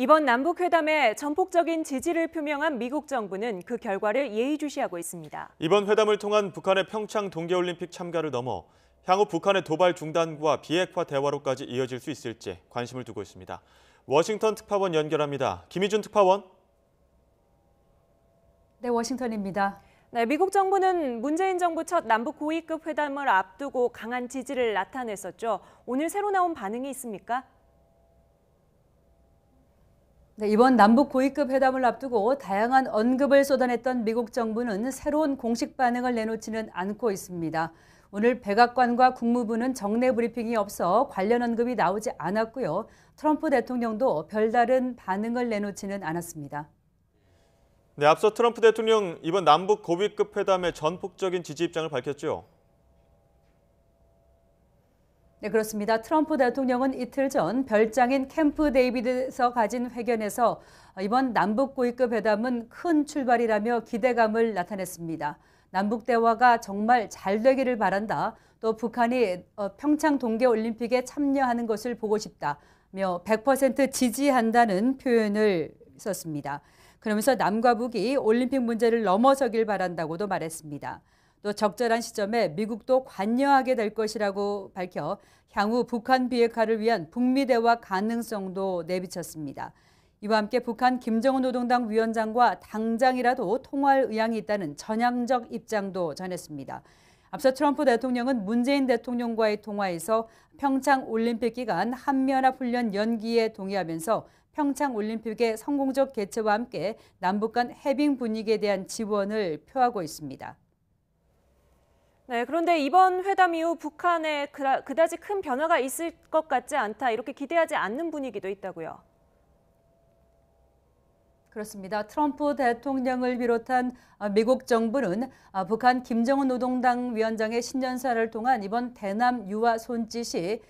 이번 남북회담에 전폭적인 지지를 표명한 미국 정부는 그 결과를 예의주시하고 있습니다. 이번 회담을 통한 북한의 평창 동계올림픽 참가를 넘어 향후 북한의 도발 중단과 비핵화 대화로까지 이어질 수 있을지 관심을 두고 있습니다. 워싱턴 특파원 연결합니다. 김희준 특파원. 네, 워싱턴입니다. 네, 미국 정부는 문재인 정부 첫 남북 고위급 회담을 앞두고 강한 지지를 나타냈었죠. 오늘 새로 나온 반응이 있습니까? 네, 이번 남북 고위급 회담을 앞두고 다양한 언급을 쏟아냈던 미국 정부는 새로운 공식 반응을 내놓지는 않고 있습니다. 오늘 백악관과 국무부는 정례 브리핑이 없어 관련 언급이 나오지 않았고요. 트럼프 대통령도 별다른 반응을 내놓지는 않았습니다. 네, 앞서 트럼프 대통령 이번 남북 고위급 회담에 전폭적인 지지 입장을 밝혔죠. 네, 그렇습니다. 트럼프 대통령은 이틀 전 별장인 캠프 데이비드에서 가진 회견에서 이번 남북 고위급 회담은 큰 출발이라며 기대감을 나타냈습니다. 남북 대화가 정말 잘 되기를 바란다. 또 북한이 평창 동계올림픽에 참여하는 것을 보고 싶다며 100% 지지한다는 표현을 썼습니다. 그러면서 남과 북이 올림픽 문제를 넘어서길 바란다고도 말했습니다. 또 적절한 시점에 미국도 관여하게 될 것이라고 밝혀 향후 북한 비핵화를 위한 북미 대화 가능성도 내비쳤습니다. 이와 함께 북한 김정은 노동당 위원장과 당장이라도 통화할 의향이 있다는 전향적 입장도 전했습니다. 앞서 트럼프 대통령은 문재인 대통령과의 통화에서 평창 올림픽 기간 한미연합 훈련 연기에 동의하면서 평창 올림픽의 성공적 개최와 함께 남북 간 해빙 분위기에 대한 지원을 표하고 있습니다. 네, 그런데 이번 회담 이후 북한에 그다지 큰 변화가 있을 것 같지 않다, 이렇게 기대하지 않는 분위기도 있다고요. 그렇습니다. 트럼프 대통령을 비롯한 미국 정부는 북한 김정은 노동당 위원장의 신년사를 통한 이번 대남 유화 손짓이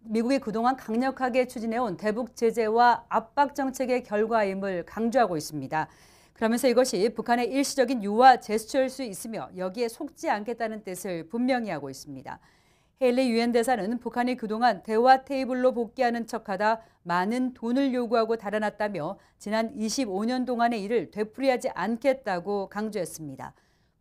미국이 그동안 강력하게 추진해온 대북 제재와 압박 정책의 결과임을 강조하고 있습니다. 그러면서 이것이 북한의 일시적인 유화 제스처일 수 있으며 여기에 속지 않겠다는 뜻을 분명히 하고 있습니다. 헤일리 유엔 대사는 북한이 그동안 대화 테이블로 복귀하는 척하다 많은 돈을 요구하고 달아났다며 지난 25년 동안의 일을 되풀이하지 않겠다고 강조했습니다.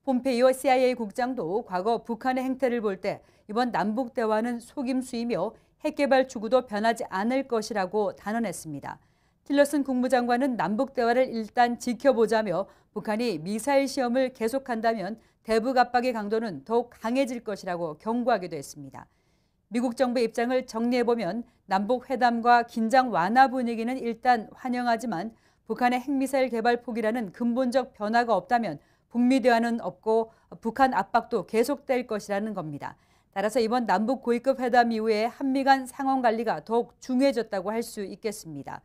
폼페이오 CIA 국장도 과거 북한의 행태를 볼 때 이번 남북 대화는 속임수이며 핵개발 추구도 변하지 않을 것이라고 단언했습니다. 틸러슨 국무장관은 남북 대화를 일단 지켜보자며 북한이 미사일 시험을 계속한다면 대북 압박의 강도는 더욱 강해질 것이라고 경고하기도 했습니다. 미국 정부의 입장을 정리해보면 남북 회담과 긴장 완화 분위기는 일단 환영하지만 북한의 핵미사일 개발 폭이라는 근본적 변화가 없다면 북미 대화는 없고 북한 압박도 계속될 것이라는 겁니다. 따라서 이번 남북 고위급 회담 이후에 한미 간 상황 관리가 더욱 중요해졌다고 할 수 있겠습니다.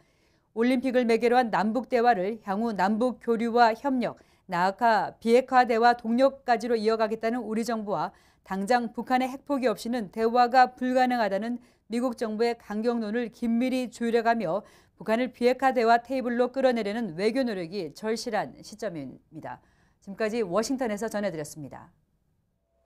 올림픽을 매개로 한 남북 대화를 향후 남북 교류와 협력, 나아가 비핵화 대화 동력까지로 이어가겠다는 우리 정부와 당장 북한의 핵포기 없이는 대화가 불가능하다는 미국 정부의 강경론을 긴밀히 조율해가며 북한을 비핵화 대화 테이블로 끌어내려는 외교 노력이 절실한 시점입니다. 지금까지 워싱턴에서 전해드렸습니다.